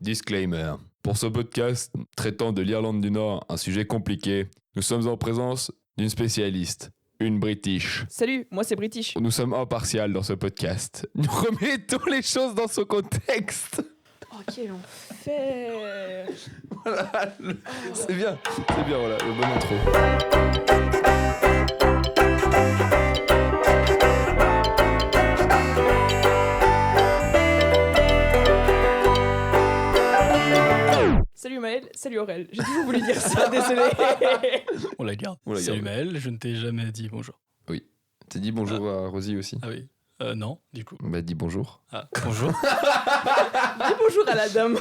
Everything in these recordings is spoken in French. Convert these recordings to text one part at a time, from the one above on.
Disclaimer. Pour ce podcast traitant de l'Irlande du Nord, un sujet compliqué, nous sommes en présence d'une spécialiste, une British. Salut, moi c'est British. Nous sommes impartials dans ce podcast. Nous remettons les choses dans son contexte. Oh, quel enfer. Voilà, c'est bien, voilà, le bon intro. Salut Maël, salut Aurel. J'ai toujours voulu dire ça, désolé. On la garde. On la Salut garde. Maël, je ne t'ai jamais dit bonjour. T'as dit bonjour à Rosie aussi? Ah oui. Non, du coup. Bah dis bonjour. Ah, bonjour. Dis bonjour à la dame.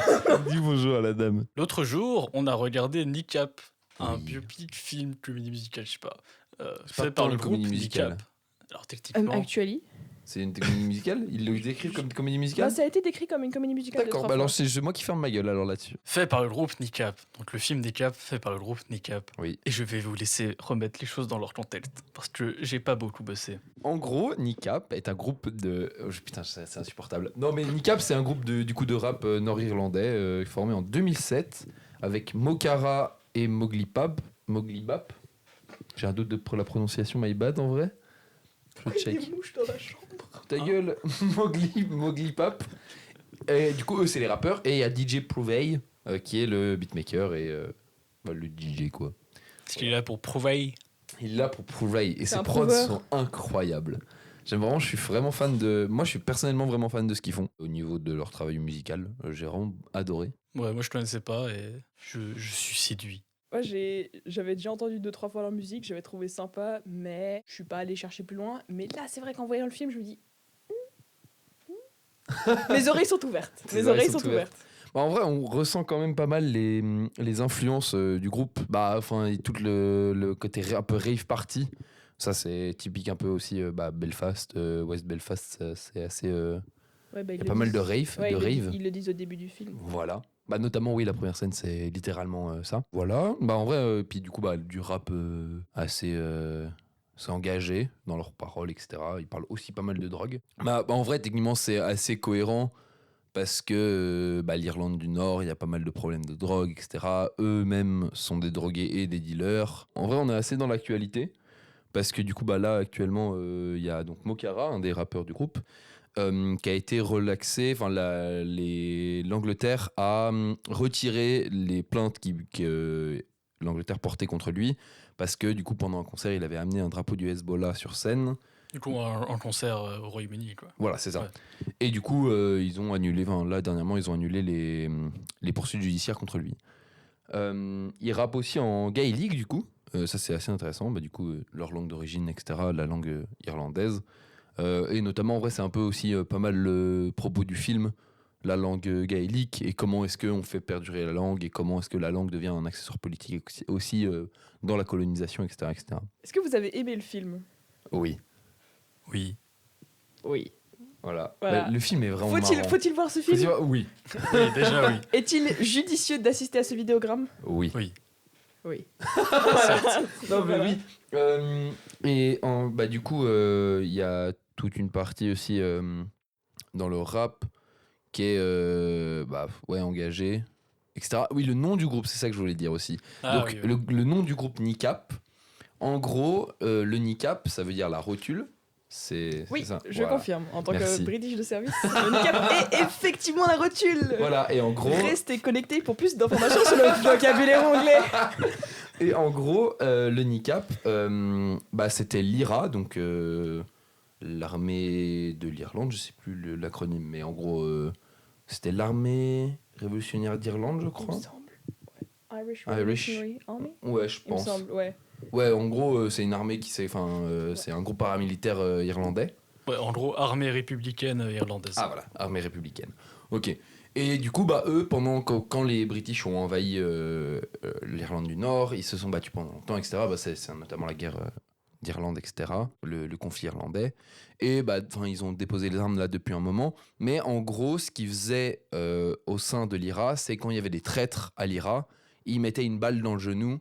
Dis bonjour à la dame. L'autre jour, on a regardé Kneecap, un Oui. biopic film comédie musicale, je sais pas, pas fait tant par le une groupe comédie musicale. Kneecap. Alors techniquement, Actually. C'est une comédie musicale? Ils le décrivent comme une comédie musicale? Bah, ça a été décrit comme une comédie musicale. D'accord, bah alors c'est moi qui ferme ma gueule alors là-dessus. fait par le groupe Kneecap. Donc le film Kneecap fait par le groupe Kneecap. Oui. Et je vais vous laisser remettre les choses dans leur contexte parce que j'ai pas beaucoup bossé. En gros, Kneecap est un groupe de... Oh, putain, c'est insupportable. Non mais Kneecap, c'est un groupe de rap nord-irlandais formé en 2007 avec Mokara et Moglibap. J'ai un doute pour la prononciation, my bad en vrai. Je Il y a check. des mouches dans la chambre. Ta gueule, Moglipap. Et du coup, eux, c'est les rappeurs. Et il y a DJ Provey, qui est le beatmaker et le DJ, quoi. Est-ce qu'il est là pour prouver? Il est là pour Provey. Et C'est ses un prods prover. sont incroyables. Je suis vraiment fan de... Moi, je suis personnellement vraiment fan de ce qu'ils font. Au niveau de leur travail musical, j'ai vraiment adoré. Ouais, moi je connaissais pas et je suis séduit. Moi, j'avais déjà entendu 2-3 fois leur musique, j'avais trouvé sympa, mais je suis pas allé chercher plus loin. Mais là, c'est vrai qu'en voyant le film, je me dis. Mes oreilles sont ouvertes. Tes Mes oreilles sont ouvertes. Bah, en vrai, on ressent quand même pas mal les influences du groupe. Bah, enfin, tout le côté un peu rave party. Ça, c'est typique un peu aussi Belfast, West Belfast. C'est assez. Ouais, bah, Il y a pas mal de rave. Ouais, de rave. ils le disent au début du film. Voilà. Bah, notamment, oui, la première scène, c'est littéralement ça. Voilà. Bah, en vrai, puis du coup, du rap assez. C'est engagé dans leurs paroles, etc. Ils parlent aussi pas mal de drogue. En vrai, techniquement, c'est assez cohérent parce que l'Irlande du Nord, il y a pas mal de problèmes de drogue, etc. Eux-mêmes sont des drogués et des dealers. En vrai, on est assez dans l'actualité parce que du coup, là, actuellement, il y a donc Mokara, un des rappeurs du groupe, qui a été relaxé. Enfin, l'Angleterre a retiré les plaintes que l'Angleterre portait contre lui parce que du coup, pendant un concert, il avait amené un drapeau du Hezbollah sur scène. Du coup, un concert au Royaume-Uni, quoi. Voilà, c'est ça. Ouais. Et du coup, ils ont annulé, là dernièrement, ils ont annulé les poursuites judiciaires contre lui. Il rappe aussi en gaélique, du coup. Ça, c'est assez intéressant. Du coup, leur langue d'origine, etc., la langue irlandaise. Et notamment, en vrai, c'est un peu aussi pas mal le propos du film, la langue gaélique, et comment est-ce qu'on fait perdurer la langue, et comment est-ce que la langue devient un accessoire politique aussi dans la colonisation, etc., etc. Est-ce que vous avez aimé le film? Oui, Oui. Oui. voilà. Voilà. Le film est vraiment marrant. Faut-il voir ce Faut-il film? voir- Oui. Oui, déjà oui. Est-il judicieux d'assister à ce vidéogramme? Oui. Oui. Oui. Non, mais Voilà. oui. Du coup, il y a toute une partie aussi dans le rap qui est engagée, etc. Oui, le nom du groupe, c'est ça que je voulais dire aussi. Ah, Donc, oui, oui. le nom du groupe Kneecap, en gros, le Kneecap, ça veut dire la rotule. C'est Oui, ça. je Voilà. confirme. En tant Merci. que British de service, le handicap est effectivement la rotule. Voilà, et en gros, Restez connectés pour plus d'informations sur le vocabulaire anglais. le Kneecap, c'était l'IRA, donc l'armée de l'Irlande, je sais plus l'acronyme, mais en gros, c'était l'armée révolutionnaire d'Irlande, je Il me crois. semble. Ouais. Irish Irish. Revolutionary Army. Ouais, je Il me pense. semble, ouais. Ouais, en gros, c'est une armée c'est un groupe paramilitaire irlandais. Ouais, en gros, armée républicaine irlandaise. Ah voilà, armée républicaine. Ok. Et du coup, eux, quand les British ont envahi l'Irlande du Nord, ils se sont battus pendant longtemps, etc. C'est notamment la guerre d'Irlande, etc. Le conflit irlandais. Et ils ont déposé les armes là depuis un moment. Mais en gros, ce qu'ils faisaient au sein de l'IRA, c'est quand il y avait des traîtres à l'IRA, ils mettaient une balle dans le genou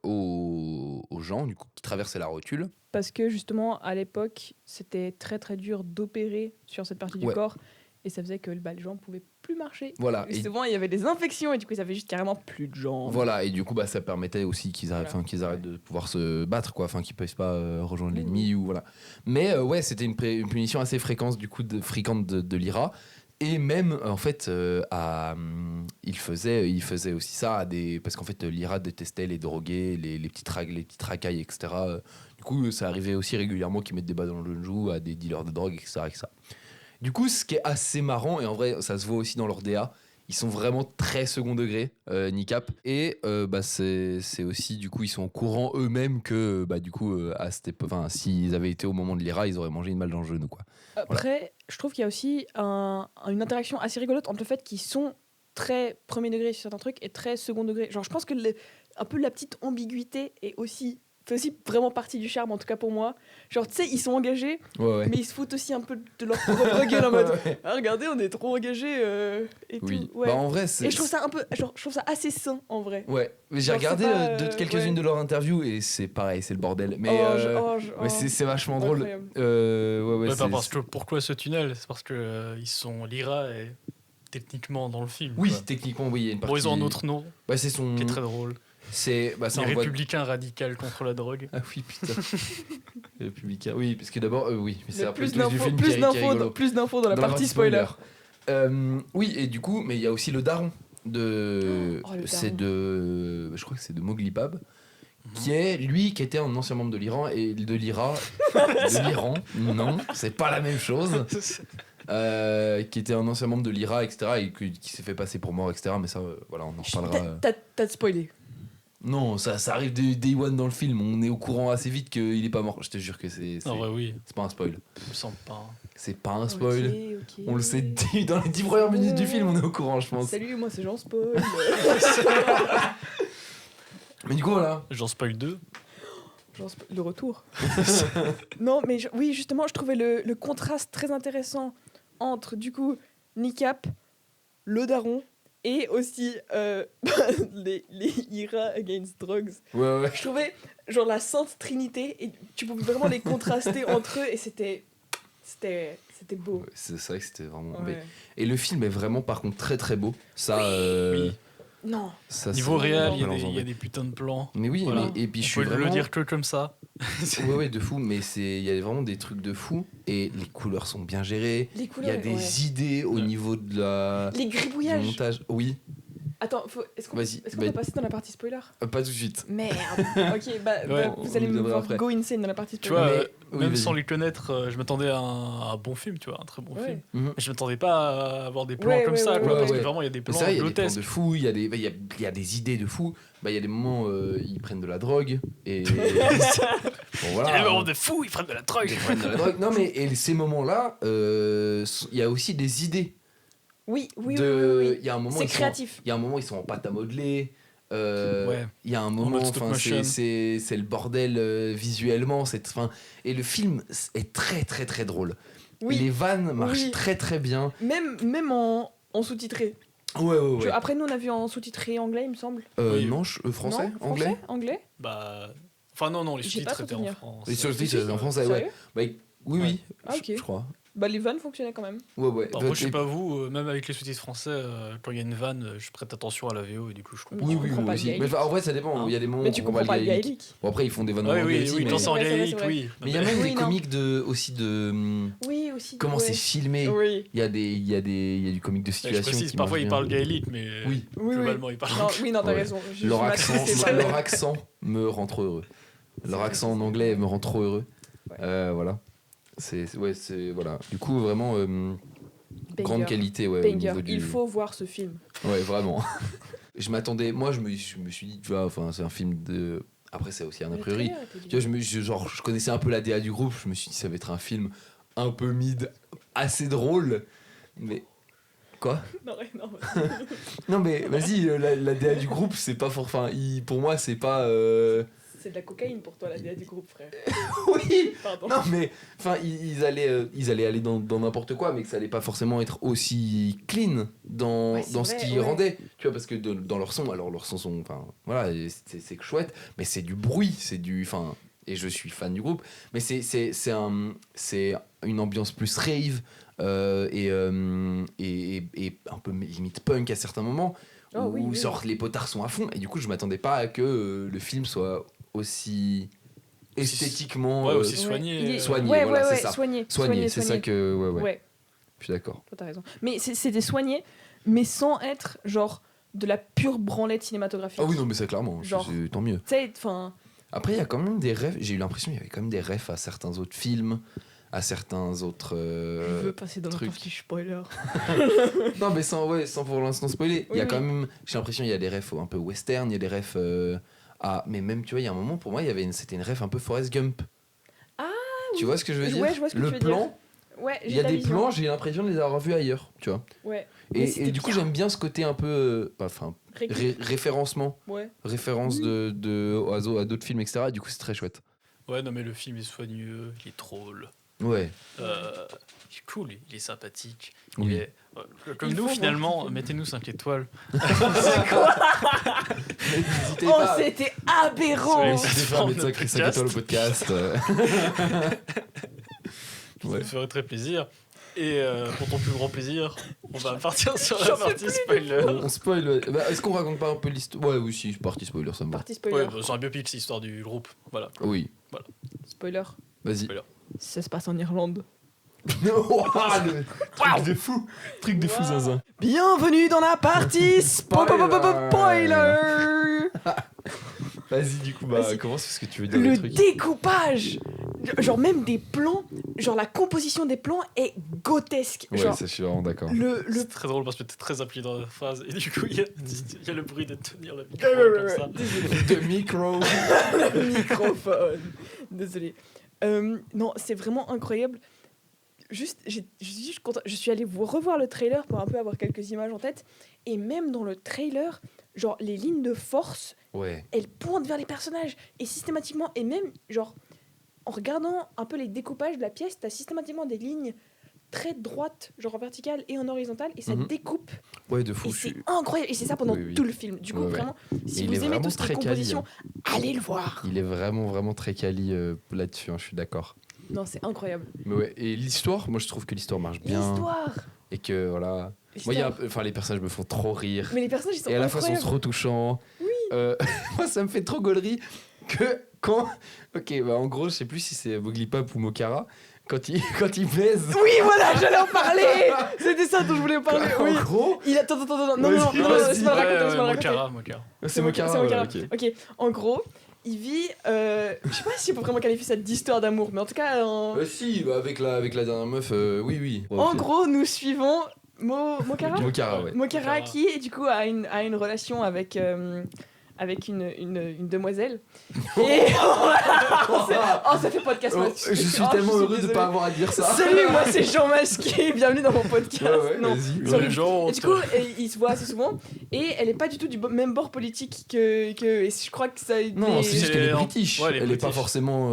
aux gens du coup, qui traversaient la rotule. Parce que justement, à l'époque, c'était très très dur d'opérer sur cette partie du Ouais. corps. Et ça faisait que les gens ne pouvaient plus marcher. Voilà. Et Et souvent, il y avait des infections et du coup, ils avaient juste carrément plus de jambes. voilà, et du coup, ça permettait aussi qu'ils arrêtent, Voilà. qu'ils arrêtent de pouvoir se battre, quoi, qu'ils puissent pas rejoindre Oui, l'ennemi ou voilà. Mais ouais, c'était une punition assez fréquente du coup fréquente de l'IRA. Et même en fait, il faisait aussi ça à parce qu'en fait, l'IRA détestait les drogués, les petites racailles, etc. Du coup, ça arrivait aussi régulièrement qu'ils mettent des balles dans le joue à des dealers de drogue, etc., etc. Du coup, ce qui est assez marrant, et en vrai, ça se voit aussi dans leur DA, ils sont vraiment très second degré, NICAP. Et c'est aussi, du coup, ils sont au courant eux-mêmes que, du coup, à cette époque, s'ils avaient été au moment de l'IRA, ils auraient mangé une balle dans le genou, quoi. Après, je trouve qu'il y a aussi une interaction assez rigolote entre le fait qu'ils sont très premier degré sur certains trucs et très second degré. Genre, je pense que un peu la petite ambiguïté fait aussi vraiment partie du charme, en tout cas pour moi. Genre, tu sais, ils sont engagés, Ouais. mais ils se foutent aussi un peu de leur propre gueule en mode Ouais. ah, regardez, on est trop engagés et Oui. tout. Ouais. En vrai, c'est. Et je trouve ça un peu, je trouve ça assez sain en vrai. Ouais, mais j'ai Genre, regardé c'est pas, quelques-unes ouais. de leurs interviews et c'est pareil, c'est le bordel. Mais, mais c'est vachement drôle. incroyable. Pourquoi ce tunnel? C'est parce que ils sont l'IRA et techniquement dans le film. Oui, quoi. techniquement, oui, il y a une partie. Bon, ils ont un autre nom C'est son. qui est très drôle. C'est. Ça, Les on voit. républicains radicaux contre la drogue. Ah oui, putain. Les républicains. Oui, parce que d'abord, oui, mais c'est Mais un peu plus le twist du d'infos, film qui est rigolo. plus d'infos dans la partie spoiler. Oui, et du coup, mais il y a aussi le daron de. Oh, le c'est daron. de. Je crois que c'est de Moglipab. Qui est lui qui était un ancien membre de l'Iran et de l'IRA. De l'Iran, non, c'est pas la même chose. Qui était un ancien membre de l'IRA, etc. et qui s'est fait passer pour mort, etc. Mais ça, voilà, on en reparlera. T'as spoilé. Non, ça arrive day one dans le film. On est au courant assez vite qu'il est pas mort. Je te jure que c'est En vrai, oui. c'est pas un spoil. Il me semble pas. C'est pas un spoil. Ok. On le sait dans les 10 premières minutes du film, on est au courant, je pense. Salut, moi c'est Jean Spoil. Mais du coup, voilà. J'en spoil 2. Le retour. Non, mais oui, justement, je trouvais le contraste très intéressant entre, du coup, NICAP, le daron, et aussi les IRA Against Drugs. Ouais. Je trouvais, genre, la Sainte Trinité, et tu pouvais vraiment les contraster entre eux, et c'était beau. Ouais, c'est vrai que c'était vraiment. Ouais. Et le film est vraiment, par contre, très très beau. Ça. Oui. Non. Ça, Niveau c'est réel, vraiment il y a légendaire. des putains de plans. Mais oui, Voilà. et puis On je suis peut vraiment. le dire que comme ça. Ouais, de fou, mais il y a vraiment des trucs de fou et les couleurs sont bien gérées. Les Il couleurs, y a des ouais. idées au Ouais. niveau de la Les du gribouillages. montage. Oui, Attends, est-ce qu'on Vas-y, peut passer dans la partie spoiler? pas tout de suite. Merde. Ok, Ouais, vous allez on me viendra voir après. go insane dans la partie Tu spoiler. vois, Mais- oui, même vas-y. sans les connaître, je m'attendais à un bon film, tu vois, un très bon Ouais. film. Mhm. Mais je m'attendais pas à avoir des plans Ouais, comme ouais, ça, ouais, quoi, ouais, parce ouais. que vraiment il y a des Mais plans c'est vrai, il y a des plans grotesques. de fou, il y a des idées de fou. Il y a des moments ils prennent de la drogue et bon, Il y voilà. a des moments de fous, ils prennent de la drogue. Ils prennent de la drogue. Non mais et ces moments-là, il y a aussi des idées. Oui. Il y a un moment C'est ils sont- créatif. Il y a un moment ils sont en pâte à modeler. Ouais. Il y a un En moment, mode stop motion. c'est le bordel visuellement. Et le film est très très très drôle. Oui. Les vannes marchent Oui. très très bien. Même en sous-titré. Ouais. Après, nous, on a vu en sous-titré anglais, il me semble. Oui. Non, français, Non, anglais. Anglais. Bah. Enfin, non, les J'ai pas sous-titres étaient en souvenir. français. Les sous-titres étaient en français, ouais. Sérieux Bah, oui, oui. Ah, ok. Je crois. Bah, les vannes fonctionnaient quand même. Ouais. Bah, moi, je sais pas vous, même avec les sous-titres français, quand il y a une vanne, je prête attention à la VO et du coup, je comprends. Oui, Tu comprends moi pas le aussi. gaélique. Mais en vrai, ça dépend. Hein. Il y a des moments Mais où tu on comprends comprend pas le le gaélique. gaélique. Bon, après, ils font des vannes en Oui, anglais aussi. oui, mais quand c'est en Ouais, c'est vrai, gaélique, c'est vrai. oui. mais il y a même Oui, des non. comiques aussi de. Oui, aussi. Comment ouais. c'est filmé. Oui. Il y a du comique de Je situation. précise, qui parfois marche ils bien. parlent gaélique, mais Oui. globalement ils parlent Non, oui, non, t'as Ouais. raison. Je Leur suis matrixée par leur accent me rend trop heureux. C'est Leur vrai, accent en c'est anglais vrai. me rend trop heureux. Ouais. Voilà. Voilà. Du coup, vraiment grande Banger. qualité, ouais. Au Banger. niveau du... Il faut voir ce film. Ouais, vraiment. Je m'attendais. Moi, je me suis dit, tu vois, enfin, c'est un film de. Après, c'est aussi un a Le priori. trailer était Tu vois, bien. je connaissais un peu la DA du groupe. Je me suis dit, ça va être un film un peu mid, assez drôle. Mais. Quoi? Non, non. Non, mais vas-y, la DA du groupe, c'est pas fort. Enfin, pour moi, c'est pas. C'est de la cocaïne pour toi, la DA du groupe, frère. Oui! Pardon. Non, mais. Enfin, ils allaient aller dans n'importe quoi, mais que ça allait pas forcément être aussi clean dans, Ouais, c'est dans ce vrai, qu'ils ouais. rendaient. Tu vois, parce que dans leur son, alors leurs sons sont. Enfin, voilà, c'est chouette, mais c'est du bruit, c'est du. Enfin. Et je suis fan du groupe, mais c'est une ambiance plus rave. et un peu limite punk à certains moments, Oh, où oui, oui. genre les potards sont à fond, et du coup je m'attendais pas à que le film soit aussi esthétiquement Ouais, aussi Ouais, soigné. il est- soigné, ouais, voilà, ouais, c'est ouais, ça. soigné. C'est ça que ouais. Ouais, Je suis d'accord. toi, t'as raison. Mais c'était soigné, mais sans être genre de la pure branlette cinématographique. Ah oui non mais ça clairement, Genre- c'est tant mieux. Tu sais, enfin, Après il y a quand même des refs, j'ai eu l'impression qu'il y avait quand même des refs à certains autres films, à certains autres je veux passer dans la truc. partie spoiler. Non mais sans pour l'instant spoiler, il y a Oui, quand oui. même, j'ai l'impression il y a des refs un peu western, il y a des refs mais même tu vois il y a un moment pour moi c'était une ref un peu Forrest Gump. Ah, tu vois ce que je veux dire? Ouais, je vois ce que le tu veux plan, dire. Ouais, il j'ai y a ta des vision. plans, j'ai l'impression de les avoir vus ailleurs, tu vois. Ouais. Mais Et c'était du coup bien. j'aime bien ce côté un peu référencement, Ouais. référence Oui. à d'autres films etc. Et du coup c'est très chouette. Ouais, non, mais le film est soigneux, il est drôle. Ouais. Il est cool, il est sympathique. Oui. Il est, comme Il nous, faut finalement, voir ce film. mettez-nous 5 étoiles. N'hésitez Oh, pas. c'était aberrant. N'hésitez pas à mettre Notre 5 étoiles au podcast. Ça Ouais. me ferait très plaisir. Et pour ton plus grand plaisir, on va partir sur la J'en peux partie plus spoiler. On spoil. Ouais. Bah, est-ce qu'on raconte pas un peu l'histoire? Ouais, oui, si, partie spoiler, ça me va. Partie spoiler. Ouais, bah, c'est un biopic, c'est l'histoire du groupe. Voilà. Oui, Spoiler. vas-y. Spoiler. Ça se passe en Irlande. Ouah, le truc de fou. Truc de fou, Wow. zinzin. Bienvenue dans la partie spoiler. Vas-y, du coup, bah, Vas-y. commence parce que tu veux dire Le des trucs. découpage, genre même des plans, genre la composition des plans est grotesque. Ouais, Genre ça, je suis vraiment d'accord. le C'est très drôle parce que t'es très impliqué dans la phrase et du coup il y a le bruit de tenir le micro Ouais, comme ça. De micro. le microphone. Désolé. Non, c'est vraiment incroyable. Juste, je suis juste contente. Je suis allée revoir le trailer pour un peu avoir quelques images en tête. Et même dans le trailer, genre les lignes de force, Ouais. elles pointent vers les personnages. Et systématiquement, et même genre en regardant un peu les découpages de la pièce, t'as systématiquement des lignes très droites, genre en verticale et en horizontale, et ça Mhm. découpe. Ouais, de fou. Et je c'est suis- incroyable. Et c'est ça pendant Oui, oui. tout le film. Du coup, Ouais, ouais. vraiment, si Et il vous est aimez vraiment tout ce qui est très quali, composition, allez le voir. Il est vraiment, vraiment très quali là-dessus, hein, je suis d'accord. Non, c'est incroyable. Mais ouais, et l'histoire, moi je trouve que l'histoire marche bien. L'histoire. Et que voilà. Moi, il y a, L'histoire. enfin, les personnages me font trop rire. Mais les personnages, ils sont Et à la fois, ils sont incroyables. trop touchants. Oui. Moi, ça me fait trop gaulerie que quand. Ok, bah en gros, je sais plus si c'est Boglipop ou Mokara. Quand il baise. Oui, voilà, j'allais en parler. C'était ça dont je voulais en parler. En Oui. gros. Il attends, non, non, Vas-y, non, non, vas-y. laisse-moi le raconter, laisse-moi le raconter. Mokara. C'est Mokara, ouais, ok. Ok, en gros, il vit. Je sais pas si on peut vraiment qualifier ça d'histoire d'amour, mais en tout cas, Si, bah, avec la dernière meuf, oui. Ouais, en ok. gros, nous suivons Mokara. Mokara, ouais. Mokara qui, du coup, a une relation avec une demoiselle. Et ça fait podcast. Oh, moi. je suis tellement heureux de désolée. pas avoir à dire ça. Salut, moi c'est Jean Masqué, bienvenue dans mon podcast. Ouais, Non. vas-y. Sorry. Les gens. Et du coup, ils se voient assez souvent et elle est pas du tout du même bord politique que et je crois que ça a été... Non, c'est juste C'est- qu'elle est british. Ouais, elle est elle est pas british. forcément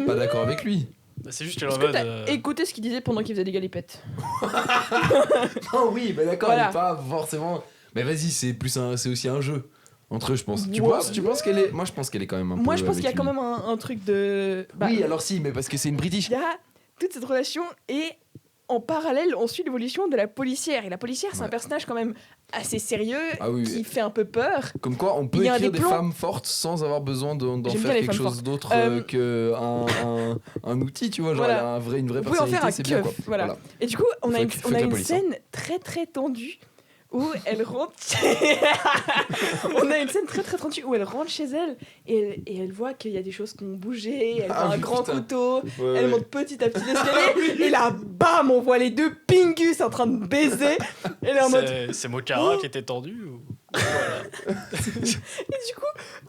pas d'accord avec lui. C'est juste qu'elle est Est-ce en que mode. t'as écouté ce qu'il disait pendant qu'il faisait des galipettes? Non, oui, bah d'accord, Voilà. elle est pas forcément. Mais vas-y, c'est aussi un jeu entre eux, je pense. Tu Ouais. penses qu'elle est. Moi, je pense qu'elle est quand même un peu. Moi je pense qu'il y a avec quand lui. même un truc de... Oui, alors si, mais parce que c'est une british. Il y a toute cette relation et en parallèle on suit l'évolution de la policière. Et la policière c'est un Ouais. personnage quand même assez sérieux Ah oui, qui oui. fait un peu peur. Comme quoi, on peut Il y a écrire un des des plans- femmes fortes sans avoir besoin d'en J'aime faire bien les quelque femmes chose fortes. d'autre Euh, qu'un outil, tu vois. Genre, voilà. elle a une vraie Vous pouvez en faire personnalité, un c'est bien quoi. keuf, voilà. Et du coup, on a Fuck la une police, hein. scène très très tendue où elle rentre. On a une scène très très tendue où elle rentre chez elle et elle voit qu'il y a des choses qui ont bougé. Elle Ah voit un oui, grand putain. couteau. Ouais, Elle ouais. monte petit à petit l'escalier. Et là, bam, on voit les deux pingus en train de baiser. Elle est en mode. C'est Mokara Oh. qui était tendu ou... Voilà. Et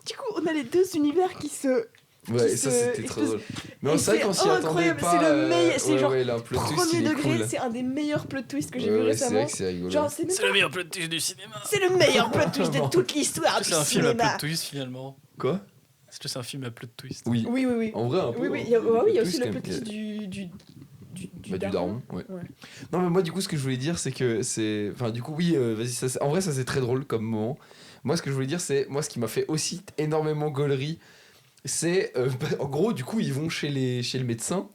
du coup, on a les deux univers qui se. Ouais, qui et ça se c'était trop explose. drôle. Mais Et c'est vrai c'est qu'on s'y attendait incroyable, pas. c'est le meilleur- c'est genre là, un plot twist, Premier il est degré, cool. c'est un des meilleurs plot twists que j'ai Ouais, vu ouais, c'est récemment. vrai que c'est rigolo. Genre, c'est même C'est pas- le meilleur plot twist du cinéma. c'est le meilleur plot twist de Bon. toute l'histoire du C'est un film à plot cinéma. twist finalement. Quoi? Est-ce que c'est un film à plot twist? Oui. Oui. En vrai, un peu. Oui, hein. il y a, ouais, oui, il y a aussi Plus, le quand même. petit du Bah, du daron, ouais. Ouais. Non, mais moi, du coup, ce que je voulais dire, c'est que c'est. Enfin, du coup, oui, vas-y, en vrai, ça c'est très drôle comme moment. Moi, ce que je voulais dire, c'est. Moi, ce qui m'a fait aussi énormément gaulerie, c'est. En gros, du coup, ils vont chez le médecin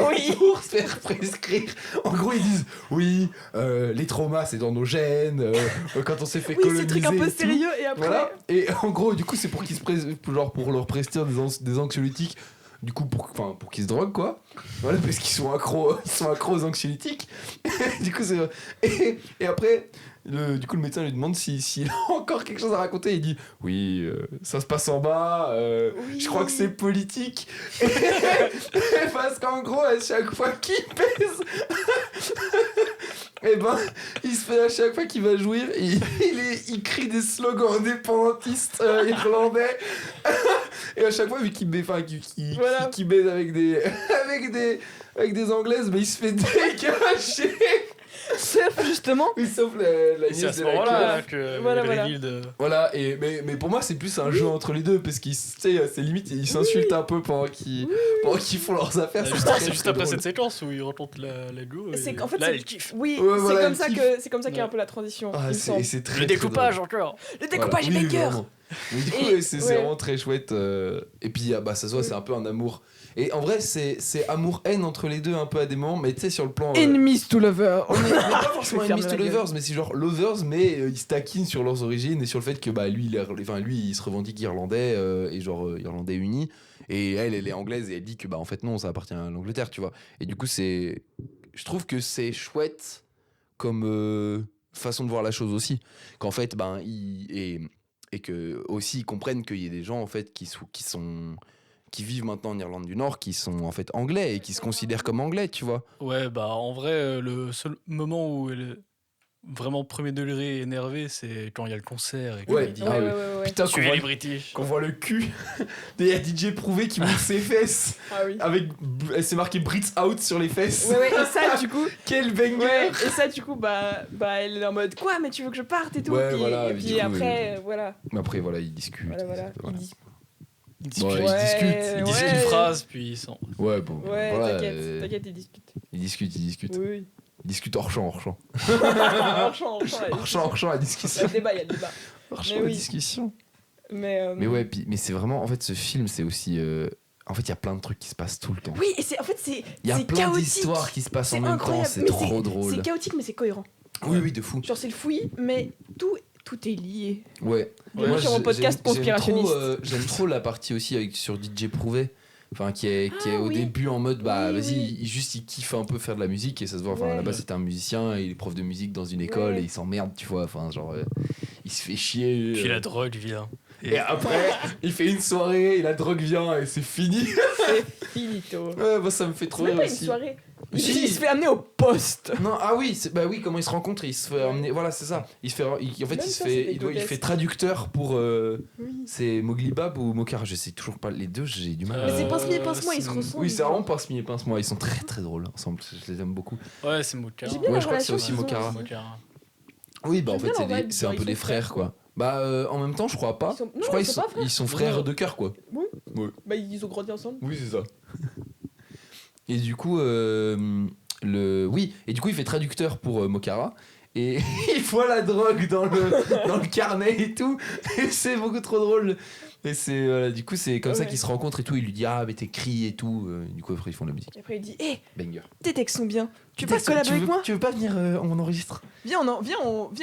Oui. pour se faire prescrire. En gros, ils disent oui, les traumas c'est dans nos gènes, quand on s'est fait Oui, coloniser. ces trucs un peu et tout. sérieux et après. Voilà. Et en gros, du coup, c'est pour qu'ils genre pour leur prescrire des anxiolytiques. Du coup, pour qu'ils se droguent, quoi. Voilà, parce qu'ils sont accros aux anxiolytiques. Du coup, c'est... Et après, du coup, le médecin lui demande s'il a encore quelque chose à raconter. Il dit, oui, ça se passe en bas, Oui. je crois que c'est politique. Parce qu'en gros, à chaque fois qu'il pèse... Et ben, il se fait à chaque fois qu'il va jouir, il crie des slogans indépendantistes irlandais. Et à chaque fois, vu qu'il baise, Voilà. qu'il baise avec des anglaises, mais il se fait dégager. Sauf justement. Oui, sauf la Et c'est à nièce ce de la moment-là keuf. que Voilà, le voilà. reveal de... Voilà, mais pour moi, c'est plus un jeu entre les deux, parce qu'ils, tu sais, c'est limite, ils s'insultent un peu pendant qu'ils font leurs affaires. C'est juste après cette séquence où il rencontre la go. et C'est qu'en fait, là, c'est- elle kiffe. Oui, Ouais, voilà, c'est elle kiffe. comme ça qu'il y a un Ouais. peu la transition. Ah, il me semble. c'est très Le très découpage drôle. encore. Le découpage Voilà. est Oui, banger. vraiment. Mais du coup, Et- c'est ouais. vraiment très chouette. Et puis, ça se voit, c'est un peu un amour. Et en vrai, c'est amour-haine entre les deux, un peu à des moments, mais tu sais, sur le plan. Enemies to lovers. On est pas forcément Je vais enemies to fermer la lovers, mais c'est genre lovers, mais ils se taquinent sur leurs origines et sur le fait que lui, il se revendique irlandais et genre irlandais uni. Et elle est anglaise et elle dit que en fait non, ça appartient à l'Angleterre, tu vois. Et du coup, je trouve que c'est chouette comme façon de voir la chose aussi. Qu'en fait, et que aussi ils comprennent qu'il y a des gens en fait qui vivent maintenant en Irlande du Nord, qui sont en fait anglais et qui se considèrent comme anglais, tu vois. Ouais, bah en vrai, le seul moment où elle est vraiment premier degré énervé, c'est quand il y a le concert et Ouais. qu'il dit Ah oui. ouais. Putain, Tuez les British. qu'on voit le cul des DJ Prouvé qui monte ses fesses Ah oui. avec c'est marqué Brits out sur les fesses. Ouais, et ça, du coup. Quel banger. Ouais, et ça, du coup, elle est en mode quoi, mais tu veux que je parte et tout. Ouais, puis, voilà, et du puis coup, après, voilà. Mais après voilà, ils discutent. Voilà. Voilà. Ils Bon, discutent, ils discutent. ils disent une phrase, puis ils sont. Ouais, bon. Ouais, voilà, t'inquiète, ils discutent. ils discutent. Oui. Ils discutent hors champ. Hors champ, Hors champ, la Il y a discussion. le débat, il y a le débat. Hors Mais champ, la oui. discussion. Mais Mais ouais, mais c'est vraiment en fait ce film, c'est aussi en fait, il y a plein de trucs qui se passent tout le temps. oui, et c'est en fait c'est Il y a c'est plein chaotique. d'histoires qui se passent en C'est même incroyable. temps, c'est Mais trop drôle. C'est chaotique, mais c'est cohérent. Oui, de fou. Genre c'est le fouillis, mais tout est lié. Ouais. Bienvenue sur mon podcast conspirationniste. J'aime trop la partie aussi sur DJ Prouvé. Enfin, qui est au oui. début en mode, Oui, vas-y, oui. il kiffe un peu faire de la musique et ça se voit. Enfin, Ouais. là-bas, c'était un musicien, il est prof de musique dans une école Ouais. et il s'emmerde, tu vois. Enfin, genre, il se fait chier. Puis la drogue vient. Et après, il fait une soirée et la drogue vient et c'est fini. C'est finito. Ouais, moi, ça me fait C'est trop même rire pas une aussi. soirée. Si. Il se fait amener au poste. Non, ah oui, comment ils se rencontrent, il se fait emmener, voilà, c'est ça. En fait, Même il ça, se c'est fait, il grotesque. fait traducteur pour, Oui. c'est Mowgli Bab ou Mokara, je sais toujours pas les deux, j'ai du mal. Mais c'est Euh, pince-mi et pince-moi, ils se c'est- ressemblent. Oui, c'est vraiment Pince-Mi et Pince-moi, ils sont très très drôles ensemble, je les aime beaucoup. Ouais, c'est Mokara. J'ai bien Ouais, la je crois que c'est relation aussi qu'ils ont Mokara. aussi. Mokara. Oui, en J'aime fait, bien leur vibe, c'est un genre, peu ils des sont frères, frères, quoi. En même temps, je crois pas. Ils sont- non, je crois ils sont pas frères. ils sont frères Non. de cœur, quoi. Bah ils ont grandi ensemble. Oui, c'est ça. Et du coup, et du coup, il fait traducteur pour Mokara. Et il voit la drogue dans le carnet et tout. Et c'est beaucoup trop drôle. Et c'est, voilà, du coup, c'est comme ça Ouais. qu'ils se rencontrent et tout. Il lui dit, ah, mais t'écris et tout. Du coup, après, ils font de la musique. Et après il dit hé, Banger. tes textes sont bien. Tu veux pas collaborer avec moi? Tu veux pas venir, on enregistre? Viens,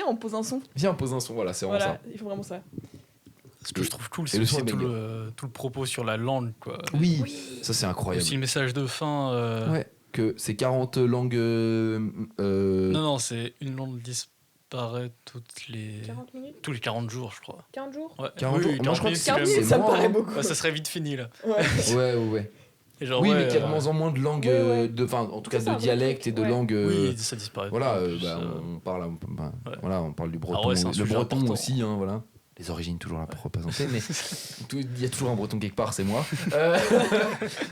on pose un son. Viens, on pose un son. Voilà, c'est vraiment Voilà, il faut vraiment ça. Ce que je trouve cool, Et c'est le aussi son est tout banger. le propos sur la langue, quoi. ça. Oui, Oui. ça, c'est incroyable. Aussi le message de fin. Ouais, que c'est 40 langues. Non, c'est une langue disparaît toutes les... 40 minutes? tous les 40 jours, je crois. 40 jours? Ouais. 40 jours. Moi, je crois que 40 quand minutes, même ça me moins, paraît hein. beaucoup. Ouais, ça serait vite fini, là. Ouais. Ouais. Et genre, Oui, ouais, mais qu'il y a de moins en moins de langues, Ouais. en tout cas Ça, c'est un de vrai dialectes truc, et de ouais. langues. Oui, ça disparaît. Voilà, En plus, on parle, ouais. voilà, on parle du breton, ouais, c'est un le sujet breton important. aussi, hein, voilà. Les origines toujours là pour représenter, mais il y a toujours un breton quelque part, c'est moi.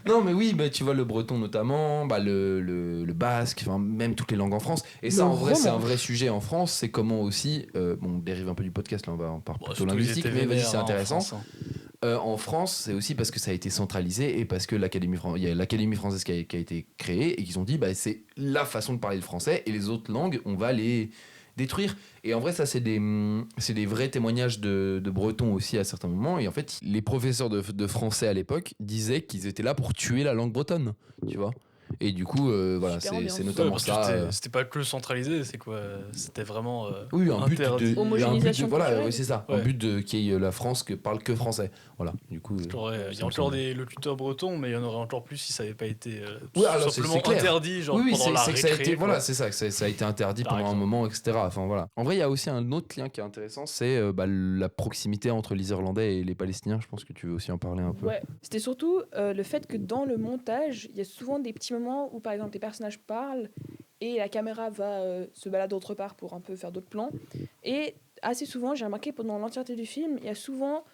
Non, mais oui, tu vois le breton notamment, le basque, enfin même toutes les langues en France. Et ça, Le en vrai, c'est un roman. vrai sujet en France. C'est comment aussi, on dérive un peu du podcast là, on part Bon, plutôt surtout, ils linguistique, étaient mais vas-y, vénères, c'est hein, en intéressant. France, hein. En France, c'est aussi parce que ça a été centralisé et parce que il y a l'Académie française qui a été créée et qu'ils ont dit c'est la façon de parler le français et les autres langues, on va les détruire. Et en vrai, ça, c'est des vrais témoignages de Bretons aussi à certains moments. Et en fait, les professeurs de français à l'époque disaient qu'ils étaient là pour tuer la langue bretonne, tu vois. Et du coup, voilà, Super ambiance. c'est Ouais, notamment parce que ça. c'était pas que centralisé, c'est quoi? C'était vraiment Oui, un but interdit. de Homogénéisation voilà, culturelle. oui, c'est ça. Ouais. Un but de qu'il y ait la France que parle que français. Voilà. Du coup, Il y ça a me encore semble. des locuteurs bretons, mais il y en aurait encore plus si ça n'avait pas été Oui, alors, tout c'est simplement clair. interdit, genre Oui, pendant la c'est que ça a récré, été, quoi. voilà, c'est ça, que ça a été interdit Par pendant un exemple. moment, etc. Enfin voilà. En vrai, il y a aussi un autre lien qui est intéressant, c'est la proximité entre les Irlandais et les Palestiniens. Je pense que tu veux aussi en parler un peu. Ouais, c'était surtout le fait que dans le montage, il y a souvent des petits moments où par exemple les personnages parlent et la caméra va se balader autre part pour un peu faire d'autres plans. Et assez souvent, j'ai remarqué pendant l'entièreté du film, il y a souvent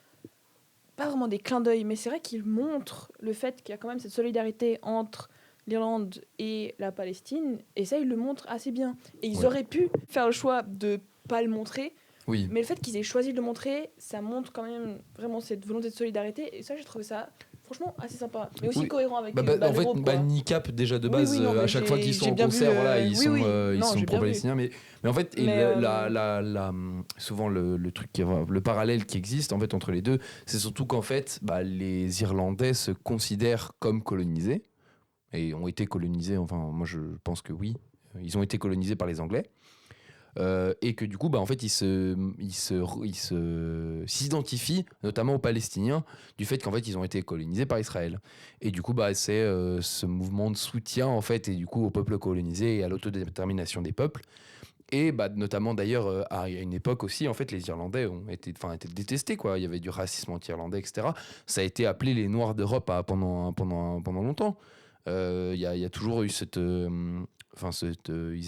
pas vraiment des clins d'œil, mais c'est vrai qu'ils montrent le fait qu'il y a quand même cette solidarité entre l'Irlande et la Palestine, et ça ils le montrent assez bien. Et ils Ouais. auraient pu faire le choix de pas le montrer, Oui. mais le fait qu'ils aient choisi de le montrer, ça montre quand même vraiment cette volonté de solidarité. Et ça, j'ai trouvé ça franchement assez sympa. Mais aussi Oui. cohérent avec En le fait, groupe, quoi. Niqab déjà de Oui, base, oui, non, à mais chaque fois qu'ils j'ai sont en bien concert, vu, voilà, ils oui, sont, oui. ils Non, sont j'ai bien vu. pro-palestiniens. Mais en fait, Mais, souvent le truc, le parallèle qui existe en fait entre les deux, c'est surtout qu'en fait, les Irlandais se considèrent comme colonisés et ont été colonisés. Enfin, moi, je pense que oui, ils ont été colonisés par les Anglais. Et que du coup, en fait, s'identifient notamment aux Palestiniens du fait qu'en fait, ils ont été colonisés par Israël. Et du coup, c'est ce mouvement de soutien en fait, et du coup, au peuple colonisé et à l'autodétermination des peuples. Et notamment d'ailleurs, à une époque aussi, en fait, les Irlandais étaient détestés, quoi. Il y avait du racisme anti-irlandais, etc. Ça a été appelé les Noirs d'Europe pendant longtemps. Il y a toujours eu ils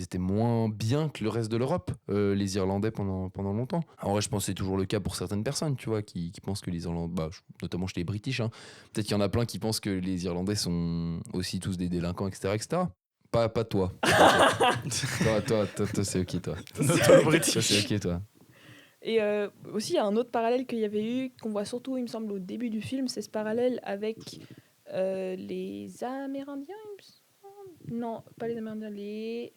étaient moins bien que le reste de l'Europe, les Irlandais pendant longtemps. En vrai, je pense que c'est toujours le cas pour certaines personnes, tu vois, qui pensent que les Irlandais, notamment chez les British, hein, peut-être qu'il y en a plein qui pensent que les Irlandais sont aussi tous des délinquants, etc., etc. Pas toi. toi, c'est ok, toi. Notre Toi, British. c'est ok, toi. Et aussi, il y a un autre parallèle qu'il y avait eu, qu'on voit surtout, il me semble, au début du film, c'est ce parallèle avec les Amérindiens, il me semble. Non, pas les Amérindiens, les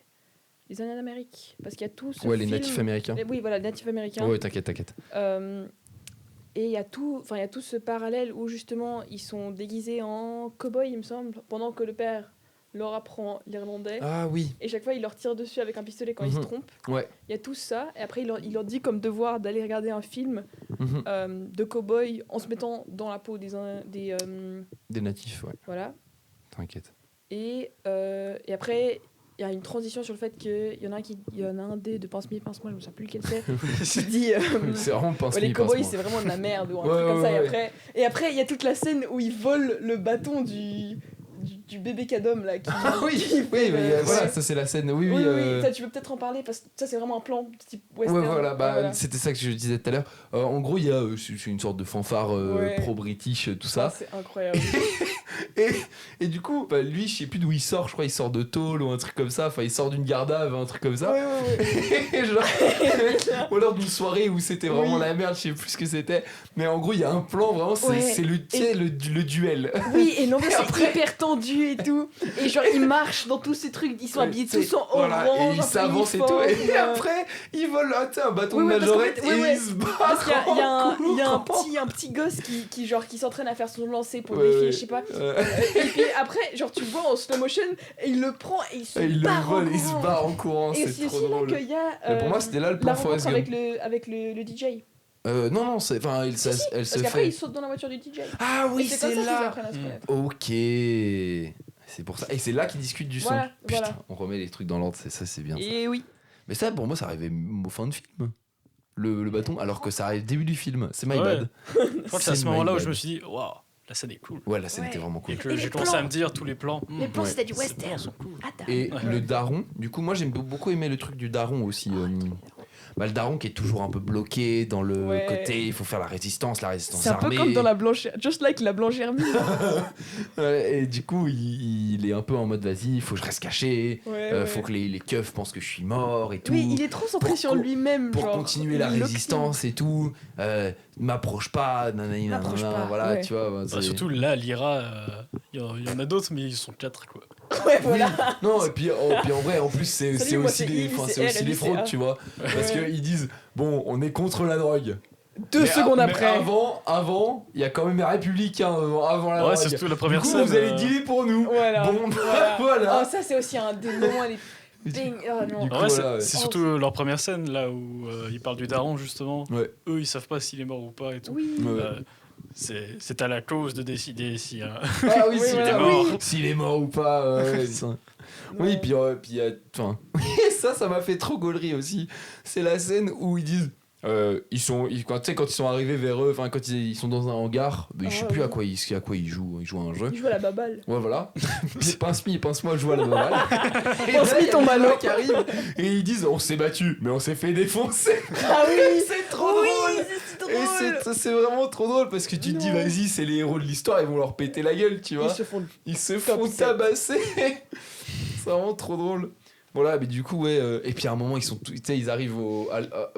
Indiens d'Amérique. Parce qu'il y a tout ce Ouais, film... les natifs américains. Oui, voilà, les natifs américains. Ouais, t'inquiète. Et il y a tout ce parallèle où justement ils sont déguisés en cow-boy, il me semble, pendant que le père leur apprend l'irlandais. Ah oui. Et chaque fois, il leur tire dessus avec un pistolet quand ils se trompent. Ouais. Il y a tout ça. Et après, il leur dit comme devoir d'aller regarder un film Mhm. de cow-boy en se mettant dans la peau des Des natifs, ouais. voilà. T'inquiète. Et après, il y a une transition sur le fait qu'il y en a un des de Pince-moi, je ne sais plus lequel c'est, qui dit C'est vraiment pas les cowboys c'est vraiment de la merde ou un truc comme ça. Ouais. Et après, il y a toute la scène où ils volent le bâton du bébé Cadom là. Ah oui, mais voilà, ça c'est la scène. Oui. Ça, tu peux peut-être en parler parce que ça c'est vraiment un plan type western. Ouais, voilà, Voilà. c'était ça que je disais tout à l'heure. En gros, il y a c'est une sorte de fanfare Ouais. pro-british, tout Ça, ça. c'est incroyable. Et du coup, lui, je sais plus d'où il sort, je crois il sort de tôle ou un truc comme ça. Enfin, il sort d'une garde à vue, un truc comme ça. Ouais. Et genre, ou alors d'une soirée où c'était vraiment Oui. la merde, je sais plus ce que c'était. Mais en gros, il y a un plan, vraiment, c'est le duel. Oui, et l'ambiance est hyper tendue et tout. Et genre, ils marchent dans tous ces trucs, ils sont habillés tous en Voilà, orange. et ils s'avancent et tout. Et après, ils volent un bâton de Oui, parce qu'en majorette fait, et ils se battent. Parce qu'il y a en un petit gosse qui s'entraîne à faire son lancer pour Ouais, le défier, ouais. je sais pas. Et puis après, genre, tu le vois en slow motion et il le prend et il se Et il le barre en vole, il se courant. barre en courant, Et c'est c'est trop aussi là drôle. qu'il y a Mais pour moi, c'était là le plan la rencontre Forrest Gump. avec le DJ. Non, elle Si, se parce qu'après, fait. il saute dans la voiture du DJ. Ah oui, Et c'est comme c'est ça qu'ils là. apprennent à se connaître. Ok. C'est pour ça. Et c'est là qu'ils discutent du son. Voilà, Putain, voilà. on remet les trucs dans l'ordre, c'est bien ça. Et oui. Mais ça, pour moi, ça arrivait au fin de film. Le bâton, alors que ça arrive au début du film. C'est my Ouais. bad. Je crois que c'est à ce C'est moment-là my où je bad. me suis dit, waouh, la scène est cool. Ouais, la scène Ouais. était vraiment cool. Et que Et j'ai les commencé plans. à me dire tous les plans. Les plans, Ouais. c'était du Ces plans western. sont cool. Attends. Et Ouais. le daron, du coup, moi j'aime beaucoup aimer le truc du daron aussi. Le daron qui est toujours un peu bloqué dans le Ouais. côté, il faut faire la résistance C'est un peu armée. comme dans la blanche, just like la blanche Hermine. Ouais, et du coup, il est un peu en mode vas-y, il faut que je reste caché, Ouais. faut que les keufs pensent que je suis mort et tout. Oui, il est trop centré Pour sur co- lui-même. pour genre, continuer la il l'oxyde. résistance et tout, m'approche pas, nanani, M'approche nanana, pas, voilà, ouais. tu vois. Surtout là, Lyra, il y en a d'autres, mais ils sont 4 quoi. Ouais, voilà. Non, et puis en vrai, en plus, c'est Salut, moi, aussi c'est des, I, enfin, c'est c'est R, aussi et des lui, c'est fraudes, A. tu vois. Parce Ouais. qu'ils disent, bon, on est contre la drogue. 2 secondes mais après. avant, il y a quand même les républicains avant la Ouais, drogue. c'est surtout la Du première coup, scène. vous allez dealer pour nous. Voilà. Bon, voilà. voilà. Oh, ça, c'est aussi un des moments les. Bing. Oh non. Du coup, Ouais, voilà, ouais. c'est Oh, surtout leur première scène là où ils parlent du daron justement. Ouais. Eux ils savent pas s'il est mort ou pas et tout. Oui. Ouais. C'est à la cause de décider si. Ah oui, Oui, s'il voilà, est mort. oui. S'il est mort ou pas. Ouais, ça. Oui, puis enfin, ça m'a fait trop gaulerie aussi. C'est la scène où ils disent, quand ils sont arrivés vers eux, enfin quand ils sont dans un hangar, mais je sais plus à quoi ils jouent à un jeu. Il joue à la baballe. Ouais, voilà. Puis pince-moi, joue à la baballe. Et Pince-moi, là, il y a ton des ballon. mecs qui arrivent et ils disent, on s'est battu, mais on s'est fait défoncer. Ah oui. C'est trop Oui, drôle. c'est Et drôle. c'est vraiment trop drôle parce que tu te dis, Non. vas-y, c'est les héros de l'histoire, ils vont leur péter la gueule, tu Ils vois. se font. Font sept. tabasser. C'est vraiment trop drôle. Voilà, mais du coup, ouais. Et puis à un moment, tu sais, ils arrivent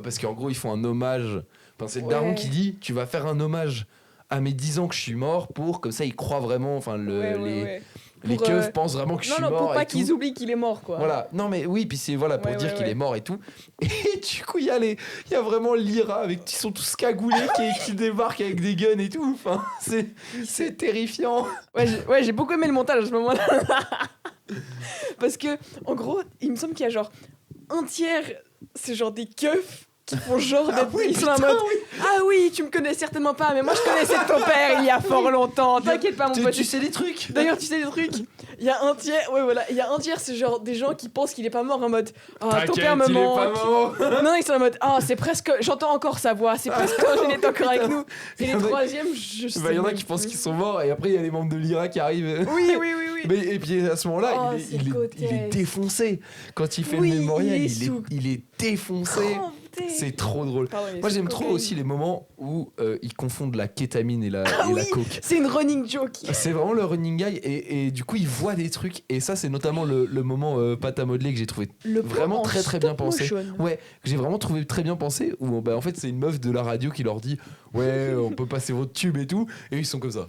parce qu'en gros, ils font un hommage. Enfin, c'est le Ouais. daron qui dit, tu vas faire un hommage à mes 10 ans que je suis mort pour, comme ça, ils croient vraiment, enfin, les Pour, keufs pensent vraiment que je suis Non, mort. pour pas et tout. qu'ils oublient qu'il est mort, quoi. Voilà, non mais oui, puis c'est voilà pour Ouais, dire ouais, qu'il ouais. est mort et tout. Et du coup, il y a vraiment Lyra ils sont tous cagoulés qui débarquent avec des guns et tout. Enfin, c'est terrifiant. Ouais, j'ai beaucoup aimé le montage à ce moment-là. Parce que, en gros, il me semble qu'il y a genre un tiers, c'est genre des keufs qui font genre d'être. Ils sont en putain, mode. oui. Ah oui, tu me connais certainement pas, mais moi je connaissais ton père il y a fort longtemps. T'inquiète pas, mon pote. Tu sais des trucs. D'ailleurs, tu sais des trucs. Il y a un tiers, ouais voilà, il y a un tiers, c'est genre des gens qui pensent qu'il est pas mort en mode ah ton père me il est manque. pas mort. Non, ils sont en mode ah c'est presque, j'entends encore sa voix, c'est presque quand il est encore avec nous. Et Il y les en a- troisièmes, je sais. Bah, il y en a même qui pensent plus. qu'ils sont morts et après il y a les membres de Lyra qui arrivent. Oui, oui, oui, oui. Mais, et puis à ce moment-là, Oh, il c'est est grotesque. défoncé. Quand il fait Oui, le mémorial, il est sous- il est défoncé. Crampé. C'est trop drôle. Pardon, il est Moi sous j'aime trop cocaïne. aussi les moments où ils confondent la kétamine et la oui. coke. C'est une running joke. C'est vraiment le running guy et du coup ils voient des trucs et ça c'est notamment le moment pâte à modeler que j'ai trouvé Le vraiment plan en très stop bien pensé. motion. Ouais, que j'ai vraiment trouvé très bien pensé où bah, en fait c'est une meuf de la radio qui leur dit ouais on peut passer votre tube et tout et ils sont comme ça.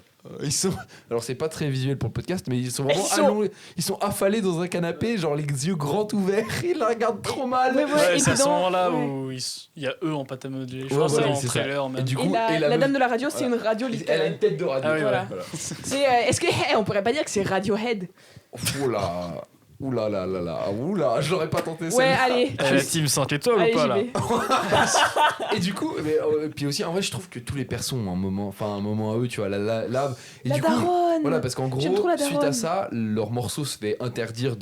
Alors c'est pas très visuel pour le podcast mais ils sont vraiment allongés, ils sont affalés dans un canapé genre les yeux grands ouverts, ils la regardent trop mal. Ouais, Ouais, et c'est à puis ce dans- moment-là ouais. où il y a eux en pâte à modeler. Je Ouais, pense que voilà, c'est dans c'est le ça. trailer même. Et du Et coup, la meuf- dame de la radio, c'est une radio elle a une littérale. tête de radio. Ah oui, Voilà. ouais. C'est, est-ce que on pourrait pas dire que c'est Radiohead? Oula. Oula là là là. Oula, j'aurais pas tenté ça. Ouais, allez. La team 5 étoiles Allez, ou pas j'y là vais. Et du coup, puis aussi en vrai, je trouve que tous les persos ont un moment à eux, tu vois, et La du coup, daronne. voilà, parce qu'en J'aime trop gros, la suite daronne. à ça, leur morceau se fait interdire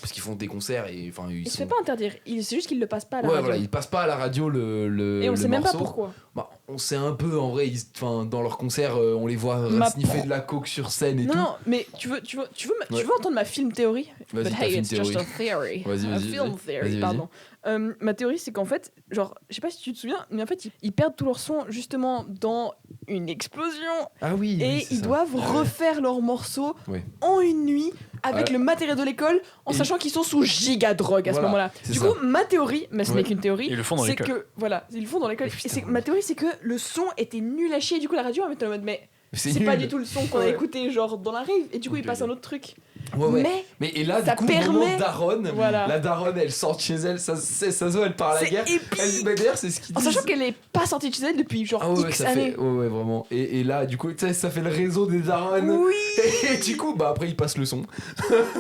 parce qu'ils font des concerts et enfin ils Il se sont fait pas interdire. C'est juste qu'il le passe pas à la ouais, radio. voilà, ils passent pas à la radio le Et on le sait même pas morceau. pourquoi. Bah, on sait un peu en vrai, dans leurs concerts, on les voit Ma sniffer de la coke sur scène et Non, tout. non, mais tu veux entendre ma film théorie? Vas-y, But ta hey, film it's just théorie. a theory. Vas-y, A vas-y, film vas-y. theory, Vas-y, pardon. Ma théorie, c'est qu'en fait, genre, je sais pas si tu te souviens, mais en fait, ils perdent tout leur son justement dans une explosion Ah oui, et oui, c'est ils ça. doivent refaire leur morceau Ouais. en une nuit avec Ouais. le matériel de l'école en Et- sachant qu'ils sont sous giga drogue à ce Voilà, moment-là. c'est Du ça. coup, ma théorie, mais ce Ouais. n'est qu'une théorie, Ils le font dans c'est l'école. que voilà, ils le font dans l'école. Mais Et putain, c'est ouais. ma théorie, c'est que le son était nul à chier. Du coup, la radio, on était en mode mais c'est nul. pas du tout le son qu'on a Ouais. écouté genre dans la rive. Et du coup, Ok, il passe un autre truc. Ouais, ouais. Mais Et là, ça du coup, permet- moment daronne, Voilà. la daronne, elle sort de chez elle, ça se voit, elle part à la c'est guerre. épique. Bah, d'ailleurs, c'est ce qu'ils En disent. sachant qu'elle est pas sortie de chez elle depuis genre Ah ouais, X ça années. fait, ouais, vraiment. Et là, du coup, tu sais, ça fait le réseau des daronnes. Oui. Et du coup, bah après, ils passent le son.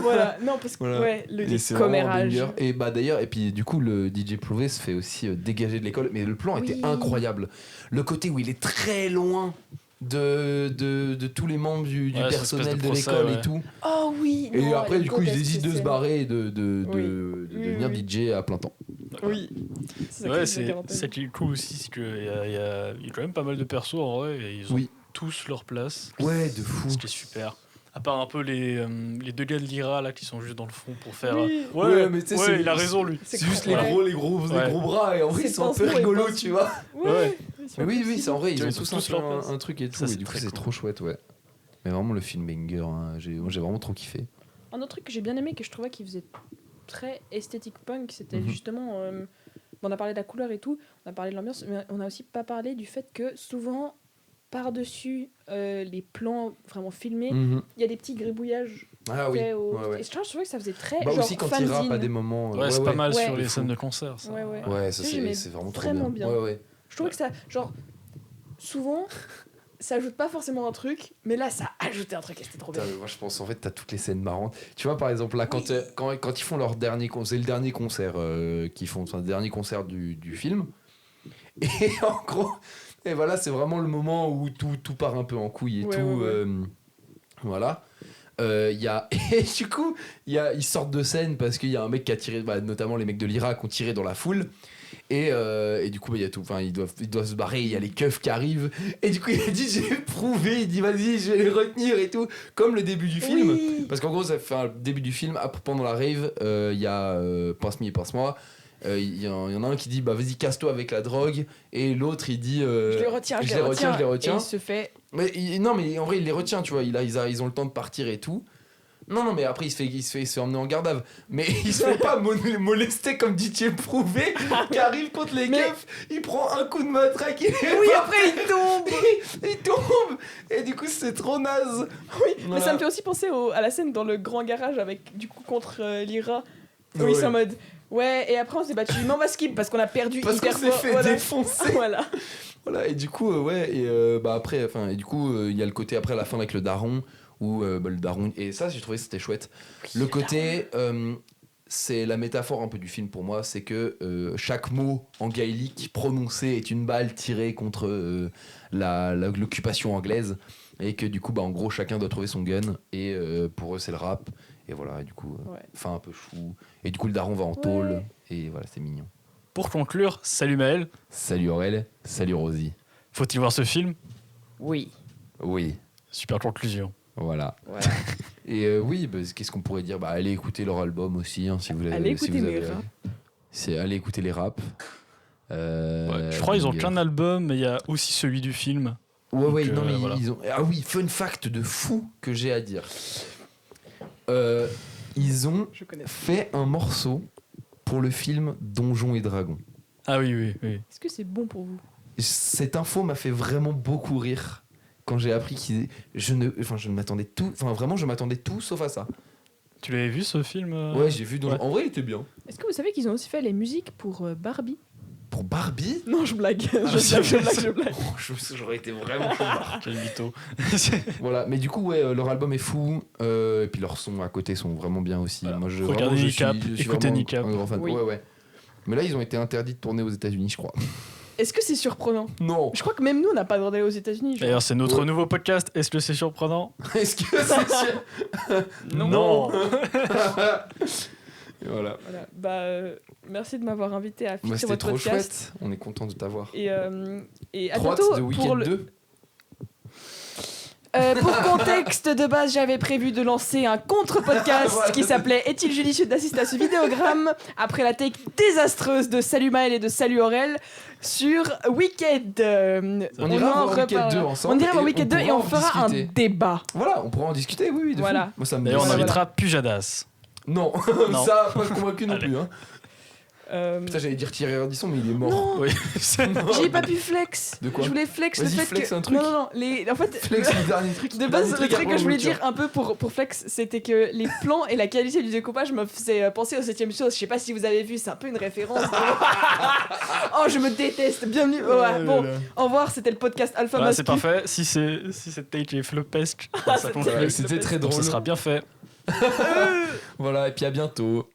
Voilà. Non parce que Voilà. ouais, le Et c'est vraiment un décommérage. banger. Et bah d'ailleurs, et puis du coup, le DJ Prouvé se fait aussi dégager de l'école. Mais le plan Oui. était incroyable. Le côté où il est très loin de tous les membres du Ouais, cette personnel espèce de de procès, l'école ouais. et tout. Oh oui. Et non, après, elle est du coup, ils grotesque, décident de cette se scène. barrer et de Oui. devenir Oui. DJ à plein temps. Oui. C'est ça Ouais, qui c'est est ça qui est cool aussi, c'est qu'il y a quand même pas mal de persos en vrai, et ils ont Oui. tous leur place. Ouais, de fou. Ce qui est super. À part un peu les deux gars de l'IRA là qui sont juste dans le fond pour faire. Oui. Ouais, mais tu sais, c'est- il a raison lui. C'est juste les Ouais. gros bras et en vrai, C'est ils sont un peu pincement et rigolos, pince- tu vois. Ouais. Mais oui, c'est en vrai, ils Tu vois, ont ils tous ont tous leur place. un truc et tout. Ça, Et c'est du coup, très c'est cool. trop chouette, ouais. Mais vraiment, le film banger, hein, j'ai vraiment trop kiffé. Un autre truc que j'ai bien aimé, que je trouvais qui faisait très esthétique punk, c'était Mhm. justement. On a parlé de la couleur et tout, on a parlé de l'ambiance, mais on a aussi pas parlé du fait que souvent par-dessus les plans vraiment filmés, Mhm. il y a des petits gribouillages Ah oui. faits au... Ouais, ouais. Et je trouvais que ça faisait très Bah genre aussi quand il rappe à des moments. Ouais, c'est pas mal Ouais. sur les Il faut- scènes de concert. Ça. Ouais, ouais. Ouais, ça Ça, j'aimais c'est vraiment trop vraiment bien. bien. Ouais, ouais. Je trouvais que ça, genre, souvent, ça ajoute pas forcément un truc, mais là, ça ajoutait un truc et c'était trop bien. Putain, mais moi je pense en fait t'as toutes les scènes marrantes. Tu vois par exemple là quand, quand ils font leur dernier concert, c'est le dernier concert qu'ils font, enfin le dernier concert du film. Et en gros, et voilà c'est vraiment le moment où tout part un peu en couille et Ouais, tout. ouais, ouais. Voilà. Il y a et du coup ils sortent de scène parce qu'il y a un mec qui a tiré, bah, notamment les mecs de l'Irak ont tiré dans la foule. Et du coup, bah, il y a tout. Enfin, ils doivent se barrer. Il y a les keufs qui arrivent. Et du coup, il a dit j'ai prouvé. Il dit vas-y, je vais les retenir et tout. Comme le début du film. Oui. Parce qu'en gros, ça fait un début du film. Après, pendant la rave, il y a Pince-mi et Pince-moi. Il y en a un qui dit bah vas-y, casse-toi avec la drogue. Et l'autre, il dit Je les retiens. je les retiens. Et il se fait. Mais non, mais en vrai, il les retient, tu vois. Ils ont le temps de partir et tout. Non, mais après, il se fait emmener en garde à vue. Mais il se fait pas molester comme DJ Prouvé qui arrive contre les Mais- keufs. Il prend un coup de matraque et Oui, après, il tombe. il tombe. Et du coup, c'est trop naze. Oui, mais ça me fait aussi penser à la scène dans le grand garage avec, du coup, contre l'IRA. Où Ouais. ils sont en mode. Ouais, et après, on s'est battu. Mais on va skip parce qu'on a perdu Parce hyper qu'on s'est fort. fait Voilà. défoncer. Voilà. Voilà, et du coup, ouais, et bah après, enfin, et du coup, il y a le côté après à la fin avec le daron, où bah, le daron, et ça, j'ai trouvé que c'était chouette. Le côté, c'est la métaphore un peu du film pour moi, c'est que chaque mot en gaélique prononcé est une balle tirée contre l'occupation anglaise, et que du coup, bah, en gros, chacun doit trouver son gun, et pour eux, c'est le rap, et voilà, et du coup, Ouais. fin un peu chou, et du coup, le daron va en tôle, et voilà, c'est mignon. Pour conclure, salut Maël. Salut Aurel, salut Rosie. Faut-il voir ce film? Oui. Oui. Super conclusion. Voilà. Voilà. Et oui, bah, qu'est-ce qu'on pourrait dire? Bah, allez écouter leur album aussi, hein, si vous l'avez. Allez si écouter vous mes avez- raps. C'est allez écouter les raps. Ouais, je crois qu'ils ont Banger. qu'un album, mais il y a aussi celui du film. Ouais, Donc, non, mais voilà. ils ont. Ah oui, fun fact de fou que j'ai à dire. Ils ont Je connais. fait un morceau pour le film Donjons et Dragons. Ah oui, oui, oui. Est-ce que c'est bon pour vous? Cette info m'a fait vraiment beaucoup rire quand j'ai appris qu'ils. Je ne m'attendais tout. Enfin, vraiment, je m'attendais tout sauf à ça. Tu l'avais vu ce film Ouais, j'ai vu. Ouais. En vrai, il était bien. Est-ce que vous savez qu'ils ont aussi fait les musiques pour Barbie? Pour Barbie, Non, je blague. c'est Je blague. j'aurais été vraiment chaud. Quel mytho. Voilà, mais du coup, ouais, leur album est fou. Et puis leurs sons à côté sont vraiment bien aussi. Voilà. Moi, Regardez vraiment, Niqab, je suis écoutez vraiment Niqab. un grand fan. Oui. Ouais, ouais. Mais là, ils ont été interdits de tourner aux États-Unis, je crois. Est-ce que c'est surprenant? Non. Je crois que même nous, on n'a pas le droit d'aller aux États-Unis. genre. D'ailleurs, c'est notre Ouais. nouveau podcast. Est-ce que c'est surprenant? Est-ce que c'est sûr? Non. Et voilà. Voilà. Bah, merci de m'avoir invité à Bah, fixer c'était votre trop podcast. chouette. On est content de t'avoir. Et à Trop hâte bientôt de pour Weekend le. 2. Pour contexte, de base, j'avais prévu de lancer un contre-podcast Voilà. qui s'appelait Est-il judicieux d'assister à ce vidéogramme après la take désastreuse de Salut Maël et de Salut Aurel sur Wicked. On ira en voir Wicked reparlera. 2 ensemble. On ira voir et Wicked 2 et pourra on en fera un discuter. débat. Voilà, on pourra en discuter, oui, oui, de Voilà. fou. Moi, ça me D'ailleurs, on Voilà. invitera Pujadas. Non, Non. ça, pas convaincu non Allez. plus. Hein. Putain, j'allais dire Thierry Ardisson, mais il est mort. Non, Oui. j'ai pas pu flex. De quoi? Je voulais flex le Vas-y, fait flex que. un truc. Non, non, non. En fait, Flex, le dernier truc. de base, le truc que je voulais dire dire un peu pour Flex, c'était que les plans et la qualité du découpage me faisaient penser au 7ème chose. Je sais pas si vous avez vu, c'est un peu une référence. Oh, je me déteste. Bienvenue. Ouais, bon, au revoir, c'était le podcast Alpha Voilà, Mascu. c'est parfait. Si cette take est flopesque, ça c'était- conclut. C'était très Donc, drôle. ce sera bien fait. Voilà, et puis à bientôt.